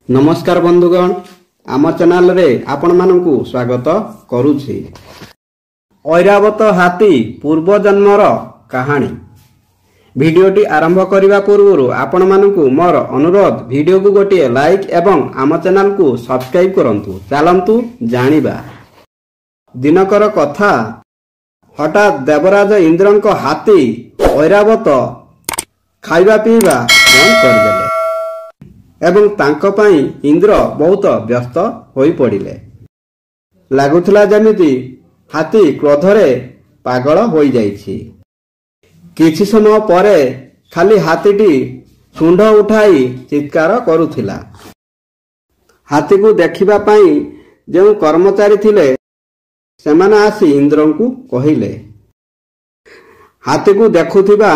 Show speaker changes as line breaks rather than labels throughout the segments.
नमस्कार बंधुगण, आम चैनल रे आपण मानकु स्वागत करूछि। ऐरावत हाथी पूर्व जन्मर कहानी भिडियोटी आरंभ करने पूर्व आपण मानकु मोर अनुरोध, भिडियो को गोटे लाइक एवं आम चैनल को सब्सक्राइब करंतु। चलंतु जानिबा दिनकर कथा। हठात देवराज इंद्रंक हाथी ऐरावत खाइबा पीवा बंद करदेले एवं तांको पई इंद्र बहुत व्यस्त होई पड़िले। लागुथला जेमिति हाथी क्रोधरे पागल होई जाइछि। किछि समय परे खाली हाथीटी सुंढ उठाई चित्कार करुथिला। हाथी को देखिबा पई जेउ कर्मचारी थिले सेमाने आसी इंद्रंकु कहिले। हाथी को देखुथिबा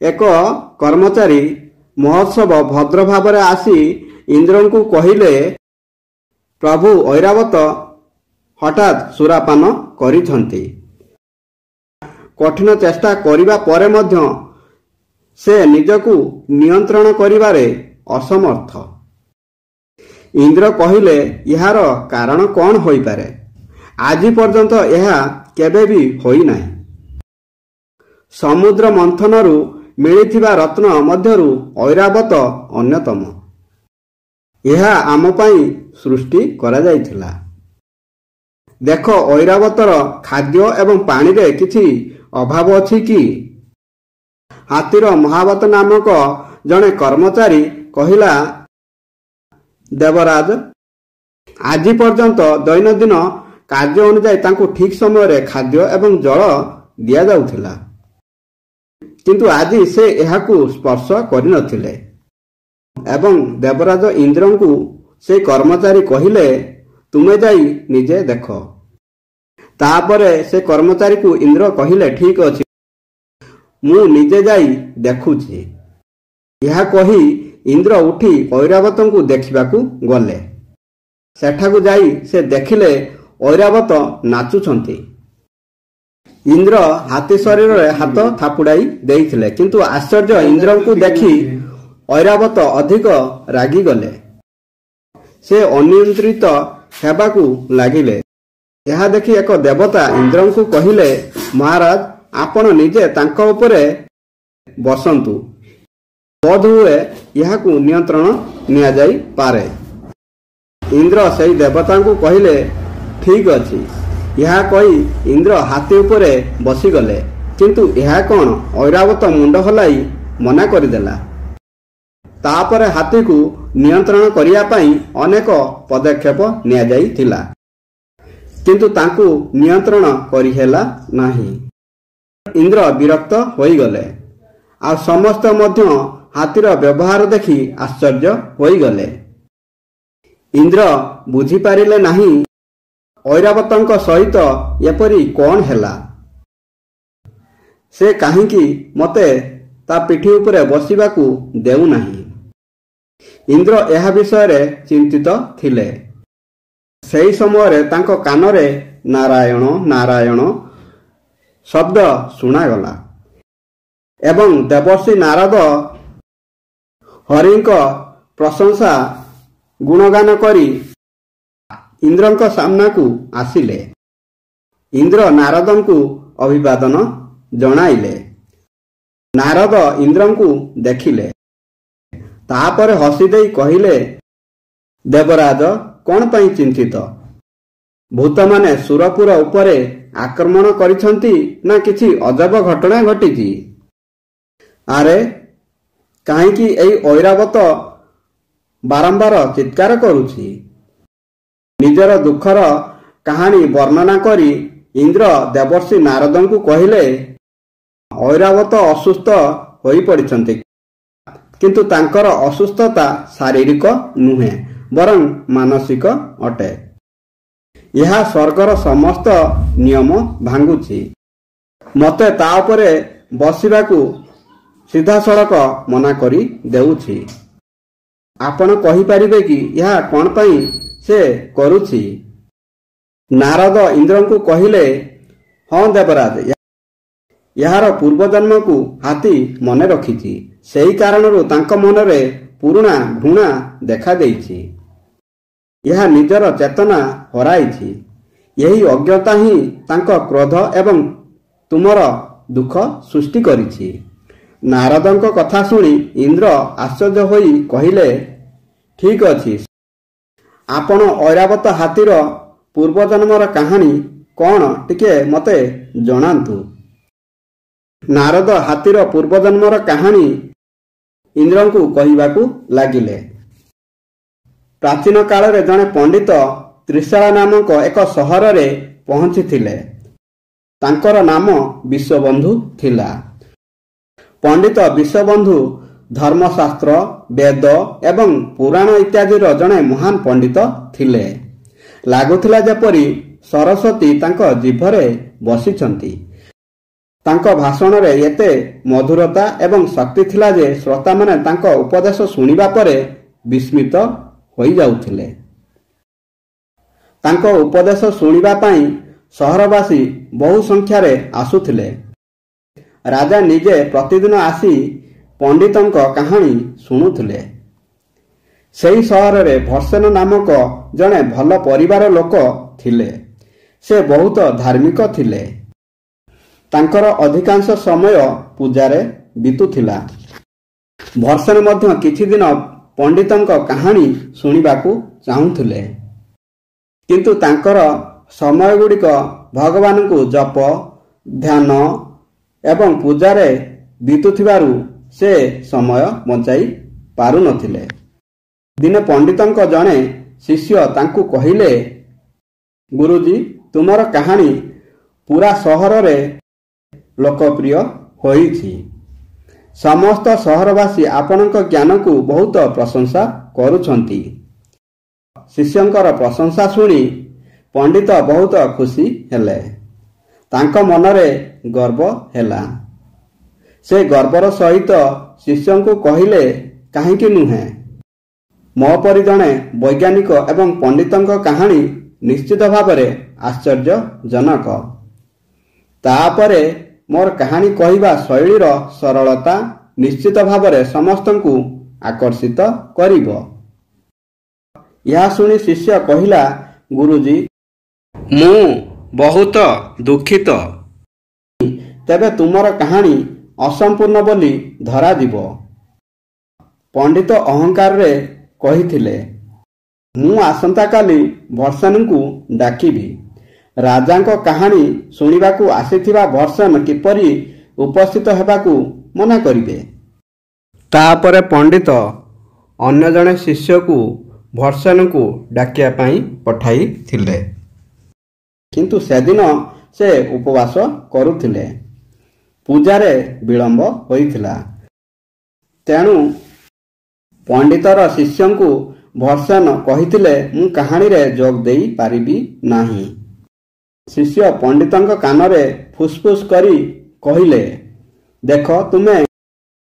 एक कर्मचारी महोत्सव भद्र भावरे आसी इंद्रंकु कहिले, प्रभु ऐरावत हठात सुरापान करिछंती। कठिन चेष्टा करिबा परे मध्य से निजकु नियंत्रण करिबारे असमर्थ। इंद्र कहिले, यार कारण कौन होई पारे? आजि पर्यंत यह केबे भी होई नाही। समुद्र मंथनरु मिलिथिबा रत्न मध्यरु ऐरावत अन्यतम। यह आम पई सृष्टि करा जाइथिला। देख, ऐरावतर खाद्य एवं पानी रे किछि अभाव अछि कि? हाथीर महावत नामक जने कर्मचारी कहिला, देवराज, आजि पर्यंत दैनंदिन कार्य अनुसार तांको ठीक समय रे खाद्य एवं जल दिया जाउथिला, किंतु आज से एहाकु स्पर्श करि नथिले। एवं देवराज इंद्रंकु से कर्मचारी कहिले, तुमे जाई निजे देख। तापरे से कर्मचारी को इंद्र कहिले, ठीक अछि, मु निजे जाई देखुछि। यह कही इंद्र उठी ऐरावतंकु देखिबाकु गले। सेठाकु जाई से देखिले ऐरावत नाचुछंती। इंद्र हाथी शरीर रे हाथ थापुड़ाई देइथिले, किंतु आश्चर्य, इंद्रंकु देखि ऐरावत अधिक रागी गले। से अनियंत्रित हेबाकु लागिले। यह देखि एक देवता इंद्रंकु कहिले, महाराज, आपण निजे तांको उपरे बसंतु। बोध हुए यहाकु नियंत्रण निया जाई पारे। इंद्र सेई देवतांकु कहिले, ठीक अछि। यह कही इंद्र हाथी उपरे बसीगले, किंतु यह कौन? ऐरावत मुंड हलाई मना करदेला। तापरे हाथी को नियंत्रण करिया पई अनेक पदक्षेप निया जाइथिला, किंतु तांकु नियंत्रण करि हेला नाही। इंद्र विरक्त होई गले। आ समस्त मध्य हाथीर व्यवहार देखि आश्चर्य होई गले। इंद्र बुझी पारिले नाही ऐरावतंक सहित एपरी कौन हेला। से काहींकि मते ता पिठी उपरे बसिबाकु देउ नाही। इंद्र एहा विषय रे चिंतित थिले। सेही समय रे तांको कानरे नारायण नारायण शब्द सुनागला एवं देवर्षि नारद हरिंक प्रशंसा गुणगान करी इंद्रंक सामना को आसिले। इंद्र नारदंकु अभिवादन जणाइले। नारद इंद्रंकु देखिले। तापरे हसी देई कहिले, देवराज, कौन पई चिंतित? भूत माने सुरपुर उपरे आक्रमण करिसंती ना किछि अजब घटना घटिछि? आरे, काहींकि एई ऐरावत बारंबार चित्कार करुछि? निजर दुखर कहानी वर्णना करी इंद्र देवर्षि नारदंकु कहिले, ऐरावत असुस्थ होई पड़िछंती, किंतु तांकर असुस्थता शारीरिक नुहे बरं मानसिक अटे। यह स्वर्गर समस्त नियम भांगुछि। मते ता उपरे बसिबाकु सीधा सड़क मना करी देउछि। आपण कहि परिबे कि यह कोन पई से करुछि? नारद इंद्रंकु कहिले, हाँ देवराज, यार पूर्व जन्म को हाथी मने रखिछि। सेही कारणरु तांको मनरे पुरुणा घृणा देखा देइछि। ଏହା ନିଜର ଚେତନା ହରାଇଛି। ଏହି ଅଜ୍ଞତା ହିଁ ତାଙ୍କ କ୍ରୋଧ ଏବଂ ତୁମର ଦୁଃଖ ସୃଷ୍ଟି କରିଛି। ନାରଦଙ୍କ କଥା ଶୁଣି ଇନ୍ଦ୍ର ଆଶ୍ଚର୍ଯ୍ୟ ହୋଇ କହିଲେ, ଠିକ୍ ଅଛି, ଆପଣ ଐରାବତ ହାତୀର ପୂର୍ବଜନ୍ମର କାହାଣୀ କ'ଣ ଟିକେ ମୋତେ ଜଣାନ୍ତୁ। ନାରଦ ହାତୀର ପୂର୍ବଜନ୍ମର କାହାଣୀ ଇନ୍ଦ୍ରଙ୍କୁ କହିବାକୁ ଲାଗିଲେ। ପ୍ରାଚୀନ କାଳରେ ଜଣେ ପଣ୍ଡିତ ତ୍ରିଶାଳା ନାମକ ଏକ ସହରରେ ପହଞ୍ଚିଥିଲେ। ତାଙ୍କର ନାମ ବିଶ୍ୱବନ୍ଧୁ ଥିଲା। ପଣ୍ଡିତ ବିଶ୍ୱବନ୍ଧୁ ଧର୍ମଶାସ୍ତ୍ର, ବେଦ ଏବଂ ପୁରାଣ ଇତ୍ୟାଦିର ଜଣେ ମହାନ ପଣ୍ଡିତ ଥିଲେ। ଲାଗୁଥିଲା ଯେପରି ସରସ୍ୱତୀ ତାଙ୍କ ଜିଭରେ ବସିଛନ୍ତି। ତାଙ୍କ ଭାଷଣରେ ଏତେ ମଧୁରତା ଏବଂ ଶକ୍ତି ଥିଲା ଯେ ଶ୍ରୋତାମାନେ ତାଙ୍କ ଉପଦେଶ ଶୁଣିବା ପରେ ବିସ୍ମିତ ହୋଇଯାଉଥିଲେ। ତାଙ୍କ ଉପଦେଶ ଶୁଣିବା ପାଇଁ ସହରବାସୀ ବହୁ ସଂଖ୍ୟାରେ ଆସୁଥିଲେ। ରାଜା ନିଜେ ପ୍ରତିଦିନ ଆସି ପଣ୍ଡିତଙ୍କ କାହାଣୀ ଶୁଣୁଥିଲେ। ସେହି ସହରରେ ଭର୍ସେନ ନାମକ ଜଣେ ଭଲ ପରିବାର ଲୋକ ଥିଲେ। ସେ ବହୁତ ଧାର୍ମିକ ଥିଲେ। ତାଙ୍କର ଅଧିକାଂଶ ସମୟ ପୂଜାରେ ବିତୁଥିଲା। ଭର୍ସେନ ମଧ୍ୟ କିଛି ଦିନ ପଣ୍ଡିତଙ୍କ କାହାଣୀ ଶୁଣିବାକୁ ଚାହୁଁଥିଲେ, କିନ୍ତୁ ତାଙ୍କର ସମୟଗୁଡ଼ିକ ଭଗବାନଙ୍କୁ ଜପ, ଧ୍ୟାନ ଏବଂ ପୂଜାରେ ବିତୁଥିବାରୁ ସେ ସମୟ ବଞ୍ଚାଇ ପାରୁନଥିଲେ। ଦିନେ ପଣ୍ଡିତଙ୍କ ଜଣେ ଶିଷ୍ୟ ତାଙ୍କୁ କହିଲେ, ଗୁରୁଜୀ, ତୁମର କାହାଣୀ ପୁରା ସହରରେ ଲୋକପ୍ରିୟ ହୋଇଛି। ସମସ୍ତ ସହରବାସୀ ଆପଣଙ୍କ ଜ୍ଞାନକୁ ବହୁତ ପ୍ରଶଂସା କରୁଛନ୍ତି। ଶିଷ୍ୟଙ୍କର ପ୍ରଶଂସା ଶୁଣି ପଣ୍ଡିତ ବହୁତ ଖୁସି ହେଲେ। ତାଙ୍କ ମନରେ ଗର୍ବ ହେଲା। ସେ ଗର୍ବର ସହିତ ଶିଷ୍ୟଙ୍କୁ କହିଲେ, କାହିଁକି ନୁହେଁ, ମୋ ପରି ଜଣେ ବୈଜ୍ଞାନିକ ଏବଂ ପଣ୍ଡିତଙ୍କ କାହାଣୀ ନିଶ୍ଚିତ ଭାବରେ ଆଶ୍ଚର୍ଯ୍ୟଜନକ। ତାପରେ ମୋର କାହାଣୀ କହିବା ଶୈଳୀର ସରଳତା ନିଶ୍ଚିତ ଭାବରେ ସମସ୍ତଙ୍କୁ ଆକର୍ଷିତ କରିବ। ଏହା ଶୁଣି ଶିଷ୍ୟ କହିଲା, ଗୁରୁଜୀ, ମୁଁ ବହୁତ ଦୁଃଖିତ। ତେବେ ତୁମର କାହାଣୀ ଅସମ୍ପୂର୍ଣ୍ଣ ବୋଲି ଧରାଯିବ। ପଣ୍ଡିତ ଅହଙ୍କାରରେ କହିଥିଲେ, ମୁଁ ଆସନ୍ତାକାଲି ଭର୍ସେନଙ୍କୁ ଡାକିବି। ରାଜାଙ୍କ କାହାଣୀ ଶୁଣିବାକୁ ଆସିଥିବା ଭର୍ସେନ କିପରି ଉପସ୍ଥିତ ହେବାକୁ ମନା କରିବେ? ତାପରେ ପଣ୍ଡିତ ଅନ୍ୟ ଜଣେ ଶିଷ୍ୟକୁ ଭର୍ସେନଙ୍କୁ ଡାକିବା ପାଇଁ ପଠାଇଥିଲେ। କିନ୍ତୁ ସେଦିନ ସେ ଉପବାସ କରୁଥିଲେ। ପୂଜାରେ ବିଳମ୍ବ ହୋଇଥିଲା। ତେଣୁ ପଣ୍ଡିତର ଶିଷ୍ୟଙ୍କୁ ଭର୍ସେନ କହିଥିଲେ, ମୁଁ କାହାଣୀରେ ଯୋଗ ଦେଇ ପାରିବି ନାହିଁ। ଶିଷ୍ୟ ପଣ୍ଡିତଙ୍କ କାନରେ ଫୁସ୍ଫୁସ୍ କରି କହିଲେ, ଦେଖ, ତୁମେ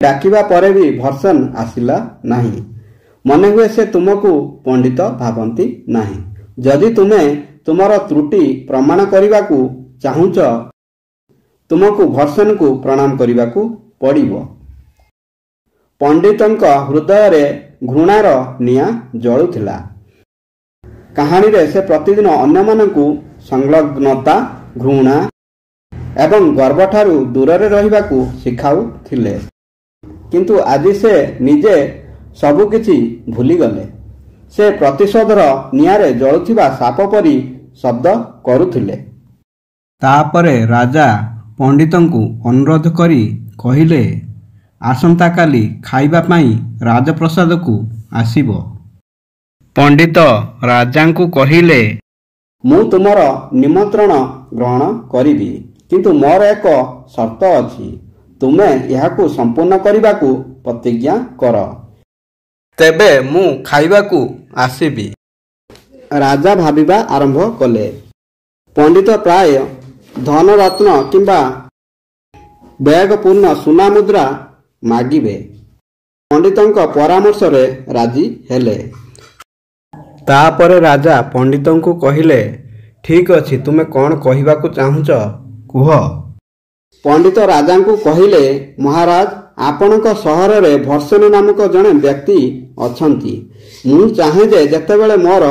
ଡାକିବା ପରେ ବି ଭର୍ସେନ ଆସିଲା ନାହିଁ। ମନେହୁଏ ସେ ତୁମକୁ ପଣ୍ଡିତ ଭାବନ୍ତି ନାହିଁ। ଯଦି ତୁମେ ତୁମର ତ୍ରୁଟି ପ୍ରମାଣ କରିବାକୁ ଚାହୁଁଛ, ତୁମକୁ ଭର୍ସେନଙ୍କୁ ପ୍ରଣାମ କରିବାକୁ ପଡ଼ିବ। ପଣ୍ଡିତଙ୍କ ହୃଦୟରେ ଘୃଣାର ନିଆଁ ଜଳୁଥିଲା। କାହାଣୀରେ ସେ ପ୍ରତିଦିନ ଅନ୍ୟମାନଙ୍କୁ ସଂଲଗ୍ନତା, ଘୃଣା ଏବଂ ଗର୍ବଠାରୁ ଦୂରରେ ରହିବାକୁ ଶିଖାଉଥିଲେ। କିନ୍ତୁ ଆଜି ସେ ନିଜେ ସବୁକିଛି ଭୁଲିଗଲେ। ସେ ପ୍ରତିଶୋଧର ନିଆଁରେ ଜଳୁଥିବା ସାପ ପରି ଶବ୍ଦ କରୁଥିଲେ। ତାପରେ ରାଜା ପଣ୍ଡିତଙ୍କୁ ଅନୁରୋଧ କରି କହିଲେ, ଆସନ୍ତାକାଲି ଖାଇବା ପାଇଁ ରାଜପ୍ରସାଦକୁ ଆସିବ। ପଣ୍ଡିତ ରାଜାଙ୍କୁ କହିଲେ, ମୁଁ ତୁମର ନିମନ୍ତ୍ରଣ ଗ୍ରହଣ କରିବି, କିନ୍ତୁ ମୋର ଏକ ସର୍ତ୍ତ ଅଛି। ତୁମେ ଏହାକୁ ସମ୍ପୂର୍ଣ୍ଣ କରିବାକୁ ପ୍ରତିଜ୍ଞା କର। ତେବେ ମୁଁ ଖାଇବାକୁ ଆସିବି। ରାଜା ଭାବିବା ଆରମ୍ଭ କଲେ। ପଣ୍ଡିତ ପ୍ରାୟ ଧନରତ୍ନ କିମ୍ବା ବ୍ୟାଗପୂର୍ଣ୍ଣ ସୁନା ମୁଦ୍ରା ମାଗିବେ। ପଣ୍ଡିତଙ୍କ ପରାମର୍ଶରେ ରାଜି ହେଲେ। ତାପରେ ରାଜା ପଣ୍ଡିତଙ୍କୁ କହିଲେ, ଠିକ୍ ଅଛି, ତୁମେ କ'ଣ କହିବାକୁ ଚାହୁଁଛ କୁହ। ପଣ୍ଡିତ ରାଜାଙ୍କୁ କହିଲେ, ମହାରାଜ, ଆପଣଙ୍କ ସହରରେ ଭର୍ସେନ ନାମକ ଜଣେ ବ୍ୟକ୍ତି ଅଛନ୍ତି। ମୁଁ ଚାହେଁ ଯେ ଯେତେବେଳେ ମୋର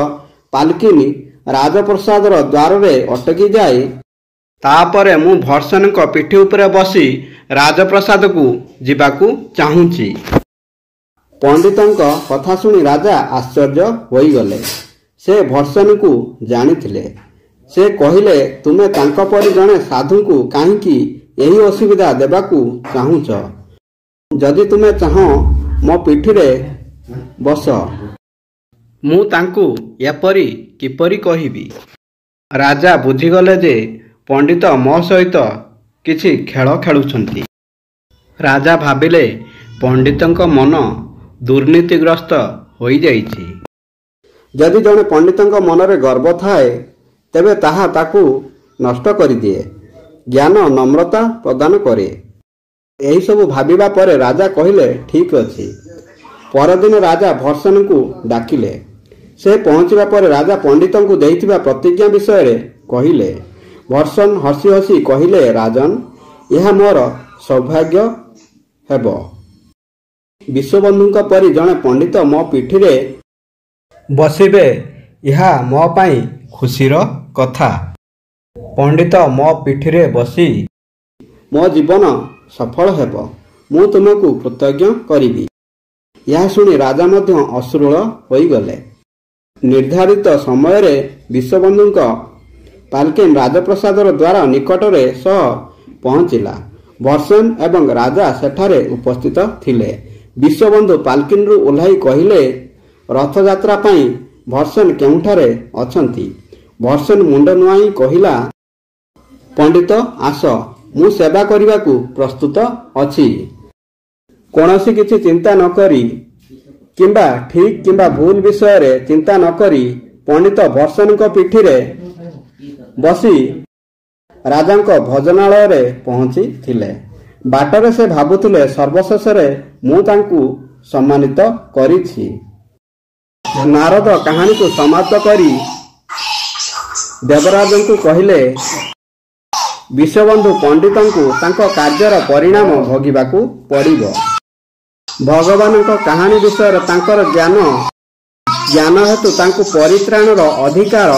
ପାଲକିନି ରାଜପ୍ରସାଦର ଦ୍ୱାରରେ ଅଟକି ଯାଏ, ତାପରେ ମୁଁ ଭର୍ସନଙ୍କ ପିଠି ଉପରେ ବସି ରାଜପ୍ରସାଦକୁ ଯିବାକୁ ଚାହୁଁଛି। ପଣ୍ଡିତଙ୍କ କଥା ଶୁଣି ରାଜା ଆଶ୍ଚର୍ଯ୍ୟ ହୋଇଗଲେ। ସେ ଭର୍ସନଙ୍କୁ ଜାଣିଥିଲେ। ସେ କହିଲେ, ତୁମେ ତାଙ୍କ ପରି ଜଣେ ସାଧୁଙ୍କୁ କାହିଁକି ଏହି ଅସୁବିଧା ଦେବାକୁ ଚାହୁଁଛ? ଯଦି ତୁମେ ଚାହଁ ମୋ ପିଠିରେ ବସ। ମୁଁ ତାଙ୍କୁ ଏପରି କିପରି କହିବି? ରାଜା ବୁଝିଗଲେ ଯେ ପଣ୍ଡିତ ମୋ ସହିତ କିଛି ଖେଳ ଖେଳୁଛନ୍ତି। ରାଜା ଭାବିଲେ ପଣ୍ଡିତଙ୍କ ମନ ଦୁର୍ନୀତିଗ୍ରସ୍ତ ହୋଇଯାଇଛି। ଯଦି ଜଣେ ପଣ୍ଡିତଙ୍କ ମନରେ ଗର୍ବ ଥାଏ ତେବେ ତାହା ତାକୁ ନଷ୍ଟ କରିଦିଏ, ଜ୍ଞାନ ନମ୍ରତା ପ୍ରଦାନ କରେ। ଏହିସବୁ ଭାବିବା ପରେ ରାଜା କହିଲେ, ଠିକ୍ ଅଛି। ପରଦିନ ରାଜା ଭର୍ସନଙ୍କୁ ଡାକିଲେ। ସେ ପହଞ୍ଚିବା ପରେ ରାଜା ପଣ୍ଡିତଙ୍କୁ ଦେଇଥିବା ପ୍ରତିଜ୍ଞା ବିଷୟରେ କହିଲେ। ଭର୍ସନ ହସି ହସି କହିଲେ, ରାଜନ, ଏହା ମୋର ସୌଭାଗ୍ୟ ହେବ। ବିଶ୍ୱବନ୍ଧୁଙ୍କ ପରି ଜଣେ ପଣ୍ଡିତ ମୋ ପିଠିରେ ବସିବେ, ଏହା ମୋ ପାଇଁ ଖୁସିର କଥା। ପଣ୍ଡିତ ମୋ ପିଠିରେ ବସି ମୋ ଜୀବନ ସଫଳ ହେବ। ମୁଁ ତୁମକୁ କୃତଜ୍ଞ କରିବି। ଏହା ଶୁଣି ରାଜା ମଧ୍ୟ ଅଶ୍ରୁଳ ହୋଇଗଲେ। ନିର୍ଦ୍ଧାରିତ ସମୟରେ ବିଶ୍ୱବନ୍ଧୁଙ୍କ ପାଲକିନ ରାଜପ୍ରସାଦର ଦ୍ୱାର ନିକଟରେ ସହ ପହଞ୍ଚିଲା। ଭର୍ସନ ଏବଂ ରାଜା ସେଠାରେ ଉପସ୍ଥିତ ଥିଲେ। ବିଶ୍ୱବନ୍ଧୁ ପାଲକିନରୁ ଓହ୍ଲାଇ କହିଲେ, ରଥଯାତ୍ରା ପାଇଁ ଭର୍ସନ କେଉଁଠାରେ ଅଛନ୍ତି? ଭର୍ସନ ମୁଣ୍ଡ ନୁଆଇଁ କହିଲା, ପଣ୍ଡିତ ଆସ, ମୁଁ ସେବା କରିବାକୁ ପ୍ରସ୍ତୁତ ଅଛି। କୌଣସି କିଛି ଚିନ୍ତା ନ କରି କିମ୍ବା ଠିକ୍ କିମ୍ବା ଭୁଲ ବିଷୟରେ ଚିନ୍ତା ନ କରି ପଣ୍ଡିତ ଭର୍ସନଙ୍କ ପିଠିରେ ବସି ରାଜାଙ୍କ ଭୋଜନାଳୟରେ ପହଞ୍ଚିଥିଲେ। ବାଟରେ ସେ ଭାବୁଥିଲେ, ସର୍ବଶେଷରେ ମୁଁ ତାଙ୍କୁ ସମ୍ମାନିତ କରିଛି। ନାରଦ କାହାଣୀକୁ ସମାପ୍ତ କରି ଦେବରାଜଙ୍କୁ କହିଲେ, ବିଶ୍ୱବନ୍ଧୁ ପଣ୍ଡିତଙ୍କୁ ତାଙ୍କ କାର୍ଯ୍ୟର ପରିଣାମ ଭୋଗିବାକୁ ପଡ଼ିବ। ଭଗବାନଙ୍କ କାହାଣୀ ବିଷୟରେ ତାଙ୍କର ଜ୍ଞାନ ହେତୁ ତାଙ୍କୁ ପରିତ୍ରାଣର ଅଧିକାର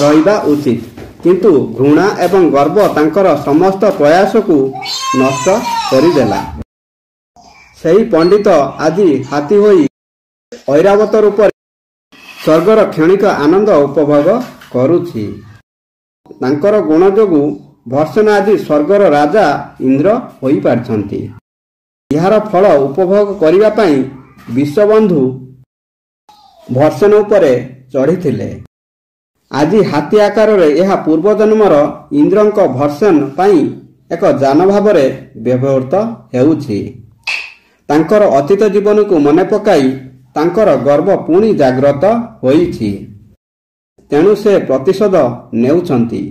ରହିବା ଉଚିତ। କିନ୍ତୁ ଘୃଣା ଏବଂ ଗର୍ବ ତାଙ୍କର ସମସ୍ତ ପ୍ରୟାସକୁ ନଷ୍ଟ କରିଦେଲା। ସେହି ପଣ୍ଡିତ ଆଜି ହାତୀ ହୋଇ ଐରାବତ ରୂପରେ ସ୍ୱର୍ଗର କ୍ଷଣିକ ଆନନ୍ଦ ଉପଭୋଗ କରୁଛି। ତାଙ୍କର ଗୁଣ ଯୋଗୁଁ ଭର୍ସନ ଆଜି ସ୍ୱର୍ଗର ରାଜା ଇନ୍ଦ୍ର ହୋଇପାରିଛନ୍ତି। ଏହାର ଫଳ ଉପଭୋଗ କରିବା ପାଇଁ ବିଶ୍ୱବନ୍ଧୁ ଭର୍ସନ ଉପରେ ଚଢ଼ିଥିଲେ। ଆଜି ହାତୀ ଆକାରରେ ଏହା ପୂର୍ବଜନ୍ମର ଇନ୍ଦ୍ରଙ୍କ ଭର୍ସନ ପାଇଁ ଏକ ଯାନ ଭାବରେ ବ୍ୟବହୃତ ହେଉଛି। ତାଙ୍କର ଅତୀତ ଜୀବନକୁ ମନେ ପକାଇ ତାଙ୍କର ଗର୍ବ ପୁଣି ଜାଗ୍ରତ ହୋଇଛି। ତେଣୁ ସେ ପ୍ରତିଶୋଧ ନେଉଛନ୍ତି।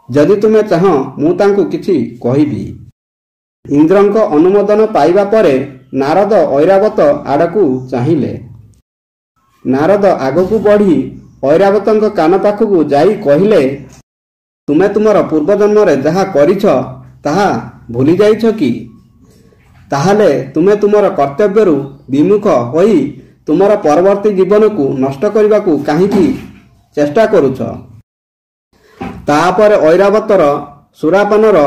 ଯଦି ତୁମେ ଚାହଁ ମୁଁ ତାଙ୍କୁ କିଛି କହିବି। ଇନ୍ଦ୍ରଙ୍କ ଅନୁମୋଦନ ପାଇବା ପରେ ନାରଦ ଐରାବତ ଆଡ଼କୁ ଚାହିଁଲେ। ନାରଦ ଆଗକୁ ବଢ଼ି ଐରାବତଙ୍କ କାନ ପାଖକୁ ଯାଇ କହିଲେ, ତୁମେ ତୁମର ପୂର୍ବଜନ୍ମରେ ଯାହା କରିଛ ତାହା ଭୁଲି ଯାଇଛ କି? ତାହେଲେ ତୁମେ ତୁମର କର୍ତ୍ତବ୍ୟରୁ ବିମୁଖ ହୋଇ ତୁମର ପରବର୍ତ୍ତୀ ଜୀବନକୁ ନଷ୍ଟ କରିବାକୁ କାହିଁକି ଚେଷ୍ଟା କରୁଛ? ତାପରେ ଐରାବତର ସୁରାପାନର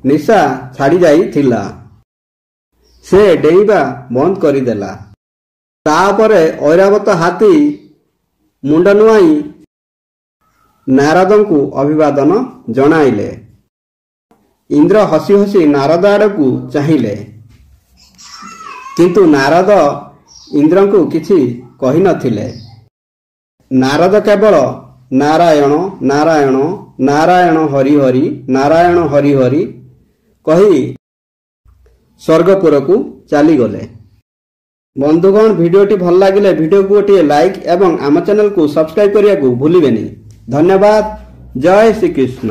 ନିଶା ଛାଡ଼ି ଯାଇଥିଲା। ସେ ଡେଇଁବା ବନ୍ଦ କରିଦେଲା। ତାପରେ ଐରାବତ ହାତୀ ମୁଣ୍ଡ ନୁଆଇଁ ନାରଦଙ୍କୁ ଅଭିବାଦନ ଜଣାଇଲେ। ଇନ୍ଦ୍ର ହସି ହସି ନାରଦ ଆଡ଼କୁ ଚାହିଁଲେ। କିନ୍ତୁ ନାରଦ ଇନ୍ଦ୍ରଙ୍କୁ କିଛି କହିନଥିଲେ। ନାରଦ କେବଳ ନାରାୟଣ ନାରାୟଣ ନାରାୟଣ ହରି ହରି ନାରାୟଣ ହରି ହରି କହି ସ୍ୱର୍ଗପୁରକୁ ଚାଲିଗଲେ। ବନ୍ଧୁଗଣ, ଭିଡ଼ିଓଟି ଭଲ ଲାଗିଲେ ଭିଡ଼ିଓକୁ ଗୋଟିଏ ଲାଇକ୍ ଏବଂ ଆମ ଚ୍ୟାନେଲକୁ ସବସ୍କ୍ରାଇବ୍ କରିବାକୁ ଭୁଲିବେନି। ଧନ୍ୟବାଦ। ଜୟ ଶ୍ରୀକୃଷ୍ଣ।